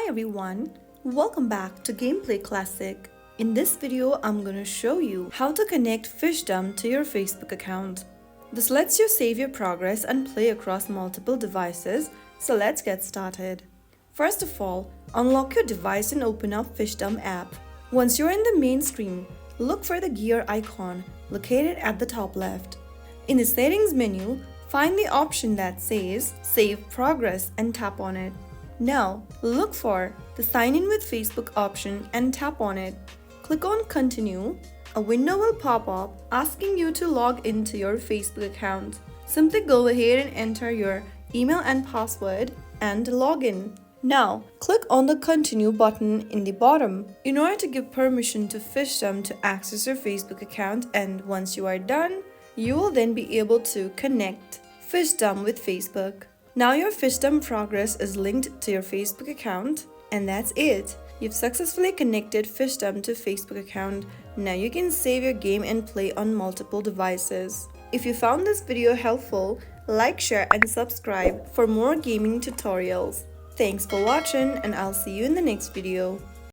Hi everyone, welcome back to Gameplay Classic. In this video, I'm gonna show you how to connect Fishdom to your Facebook account. This lets you save your progress and play across multiple devices, so let's get started. First of all, unlock your device and open up Fishdom app. Once you're in the main screen, look for the gear icon located at the top left. In the settings menu, find the option that says Save Progress and tap on it. Now, look for the Sign in with Facebook option and tap on it. Click on Continue. A window will pop up asking you to log into your Facebook account. Simply go ahead and enter your email and password and log in. Now, click on the Continue button in the bottom in order to give permission to Fishdom to access your Facebook account, and once you are done, you will then be able to connect Fishdom with Facebook. Now your Fishdom progress is linked to your Facebook account, and that's it. You've successfully connected Fishdom to Facebook account. Now you can save your game and play on multiple devices. If you found this video helpful, like, share and subscribe for more gaming tutorials. Thanks for watching, and I'll see you in the next video.